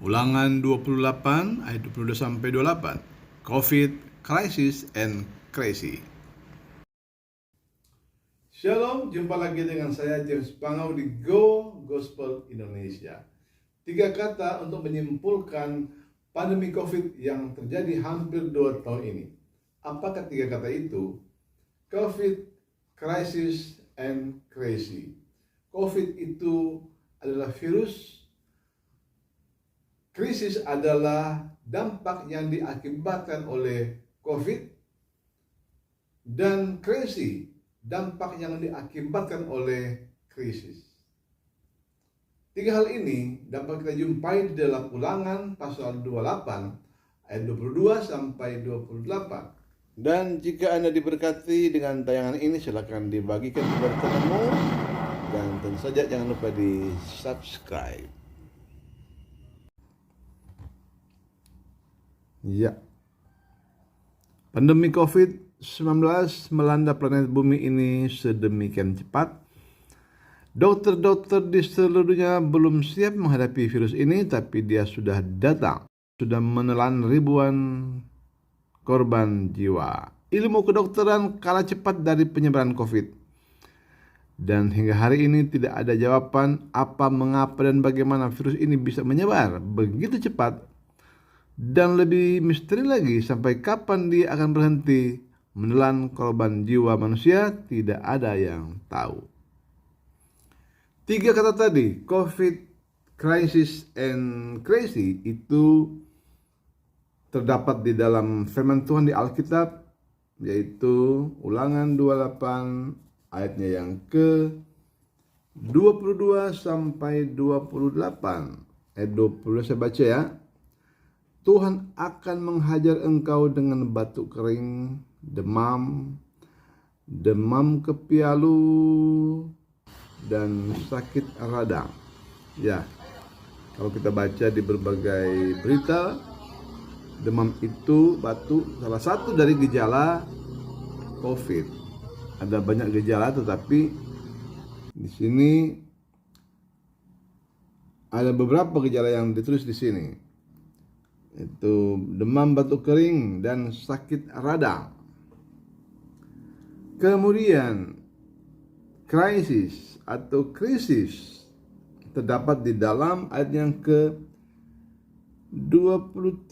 Ulangan 28 ayat 22 sampai 28. COVID, Crisis, and Crazy. Shalom, jumpa lagi dengan saya James Pangau di Go Gospel Indonesia. 3 kata untuk menyimpulkan pandemi COVID yang terjadi hampir 2 tahun ini. Apakah 3 kata itu? COVID, Crisis, and Crazy. COVID itu adalah virus. Krisis adalah dampak yang diakibatkan oleh COVID, dan crazy, dampak yang diakibatkan oleh krisis. 3 hal ini dapat kita jumpai di dalam Ulangan pasal 28 ayat 22 sampai 28. Dan jika Anda diberkati dengan tayangan ini, silakan dibagikan kepada temanmu, dan tentu saja jangan lupa di subscribe. Ya, pandemi COVID-19 melanda planet bumi ini sedemikian cepat. Dokter-dokter di seluruh dunia belum siap menghadapi virus ini, tapi dia sudah datang, sudah menelan ribuan korban jiwa. Ilmu kedokteran kalah cepat dari penyebaran COVID. Dan hingga hari ini tidak ada jawaban apa, mengapa, dan bagaimana virus ini bisa menyebar begitu cepat. Dan lebih misteri lagi, sampai kapan dia akan berhenti menelan korban jiwa manusia, tidak ada yang tahu. 3 kata tadi, COVID, Crisis, and Crazy, itu terdapat di dalam firman Tuhan di Alkitab, yaitu Ulangan 28 ayatnya yang ke-22 sampai 28. Ayat 22 saya baca ya. Tuhan akan menghajar engkau dengan batuk kering, demam kepialu, dan sakit radang. Ya, kalau kita baca di berbagai berita, demam itu, batuk, salah satu dari gejala COVID. Ada banyak gejala, tetapi di sini ada beberapa gejala yang ditulis di sini. Itu demam, batuk kering, dan sakit radang. Kemudian krisis atau krisis terdapat di dalam ayat yang ke-23.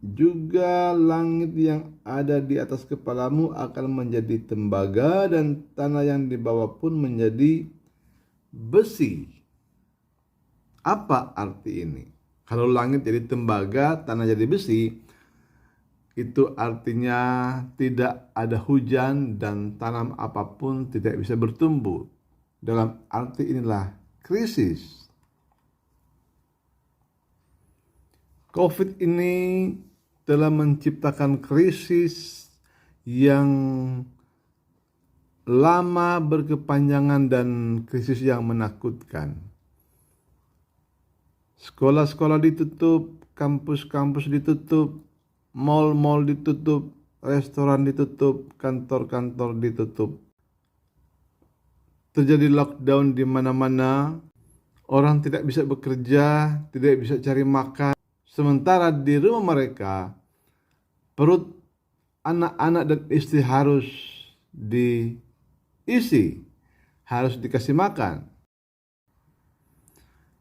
Juga langit yang ada di atas kepalamu akan menjadi tembaga, dan tanah yang di bawah pun menjadi besi. Apa arti ini? Kalau langit jadi tembaga, tanah jadi besi, itu artinya tidak ada hujan dan tanam apapun tidak bisa bertumbuh. Dalam arti inilah krisis. COVID ini telah menciptakan krisis yang lama, berkepanjangan, dan krisis yang menakutkan. Sekolah-sekolah ditutup, kampus-kampus ditutup, mal-mal ditutup, restoran ditutup, kantor-kantor ditutup. Terjadi lockdown di mana-mana, orang tidak bisa bekerja, tidak bisa cari makan. Sementara di rumah mereka, perut anak-anak dan istri harus diisi, harus dikasih makan.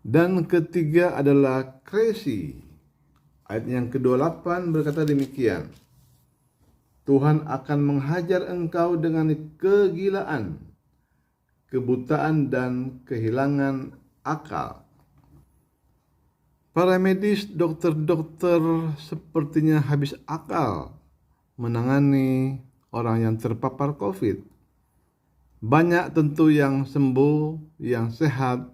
Dan ketiga adalah crazy. Ayat yang ke-28 berkata demikian. Tuhan akan menghajar engkau dengan kegilaan, kebutaan, dan kehilangan akal. Para medis, dokter-dokter sepertinya habis akal menangani orang yang terpapar COVID. Banyak tentu yang sembuh, yang sehat,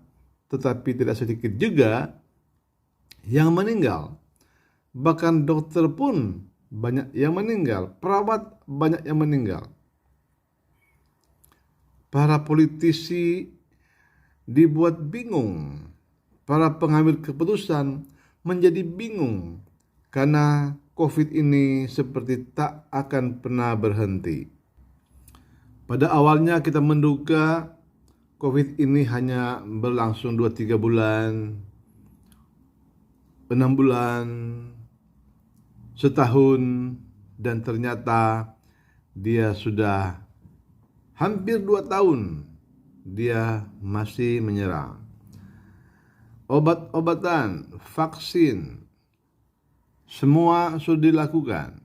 tetapi tidak sedikit juga yang meninggal. Bahkan dokter pun banyak yang meninggal, perawat banyak yang meninggal. Para politisi dibuat bingung, para pengambil keputusan menjadi bingung karena COVID ini seperti tak akan pernah berhenti. Pada awalnya kita menduga COVID ini hanya berlangsung 2-3 bulan, 6 bulan, setahun, dan ternyata dia sudah hampir 2 tahun dia masih menyerang. Obat-obatan, vaksin, semua sudah dilakukan.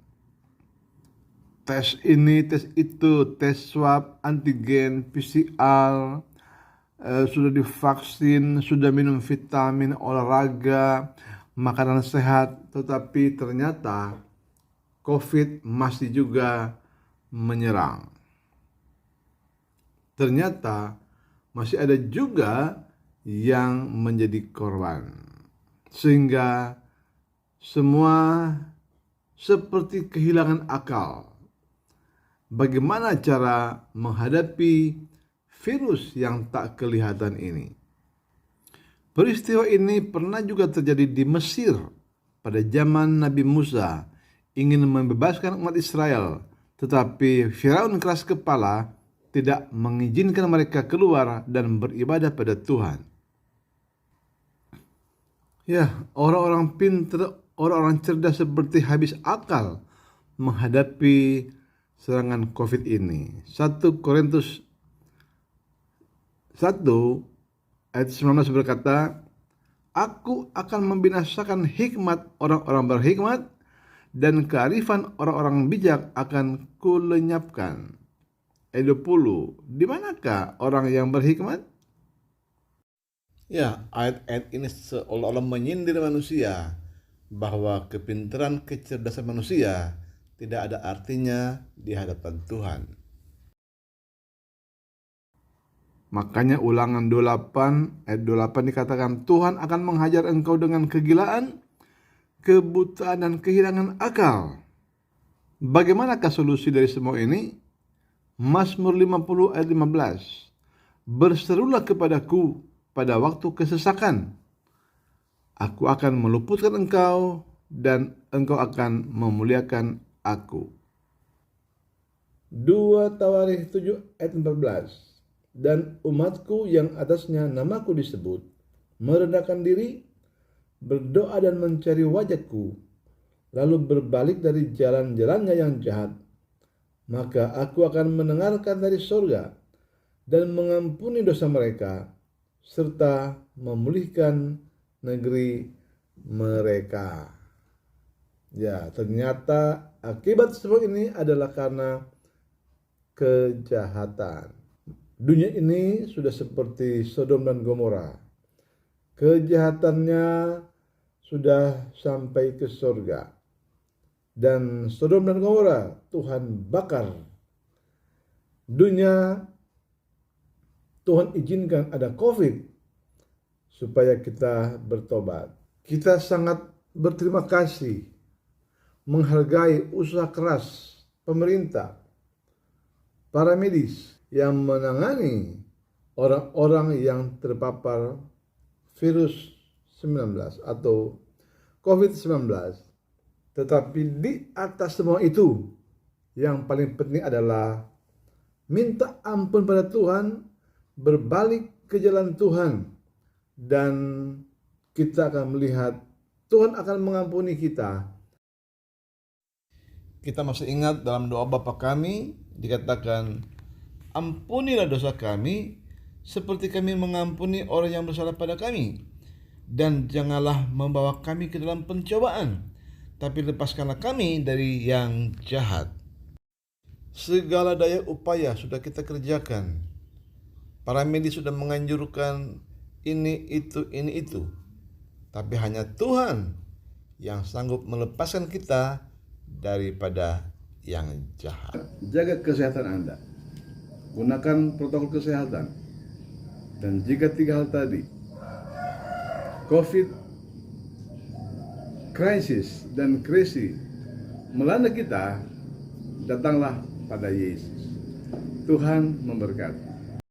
Tes ini, tes itu, tes swab, antigen, PCR, sudah divaksin, sudah minum vitamin, olahraga, makanan sehat, tetapi ternyata COVID masih juga menyerang. Ternyata masih ada juga yang menjadi korban, sehingga semua seperti kehilangan akal. Bagaimana cara menghadapi virus yang tak kelihatan ini? Peristiwa ini pernah juga terjadi di Mesir pada zaman Nabi Musa ingin membebaskan umat Israel, tetapi Firaun keras kepala tidak mengizinkan mereka keluar dan beribadah pada Tuhan. Ya, orang-orang pintar, orang-orang cerdas seperti habis akal menghadapi serangan COVID ini. 1 Korintus 1 ayat 19 berkata, "Aku akan membinasakan hikmat orang-orang berhikmat, dan kearifan orang-orang bijak akan kulenyapkan." Ayat 20, di manakah orang yang berhikmat? Ya, ayat-ayat ini seolah-olah menyindir manusia bahwa kepintaran, kecerdasan manusia tidak ada artinya di hadapan Tuhan. Makanya Ulangan 28 ayat 28 dikatakan, Tuhan akan menghajar engkau dengan kegilaan, kebutaan, dan kehilangan akal. Bagaimanakah solusi dari semua ini? Mazmur 50 ayat 15. Berserulah kepadaku pada waktu kesesakan. Aku akan meluputkan engkau dan engkau akan memuliakan aku. 2 Tawarikh 7 ayat 14. Dan umatku yang atasnya namaku disebut, merendahkan diri, berdoa dan mencari wajahku, lalu berbalik dari jalan-jalannya yang jahat, maka aku akan mendengarkan dari surga dan mengampuni dosa mereka, serta memulihkan negeri mereka. Ya, ternyata akibat semua ini adalah karena kejahatan. Dunia ini sudah seperti Sodom dan Gomora. Kejahatannya sudah sampai ke surga. Dan Sodom dan Gomora Tuhan bakar. Dunia Tuhan izinkan ada COVID supaya kita bertobat. Kita sangat berterima kasih, menghargai usaha keras pemerintah, para medis yang menangani orang-orang yang terpapar virus 19 atau COVID-19. Tetapi di atas semua itu, yang paling penting adalah minta ampun pada Tuhan, berbalik ke jalan Tuhan, dan kita akan melihat Tuhan akan mengampuni kita. Kita masih ingat dalam doa Bapa kami dikatakan, ampunilah dosa kami seperti kami mengampuni orang yang bersalah pada kami, dan janganlah membawa kami ke dalam pencobaan, tapi lepaskanlah kami dari yang jahat. Segala daya upaya sudah kita kerjakan. Para medis sudah menganjurkan ini, itu. Tapi hanya Tuhan yang sanggup melepaskan kita daripada yang jahat. Jaga kesehatan Anda. Gunakan protokol kesehatan. Dan jika 3 hal tadi, COVID, krisis, dan krisis melanda kita, datanglah pada Yesus. Tuhan memberkati.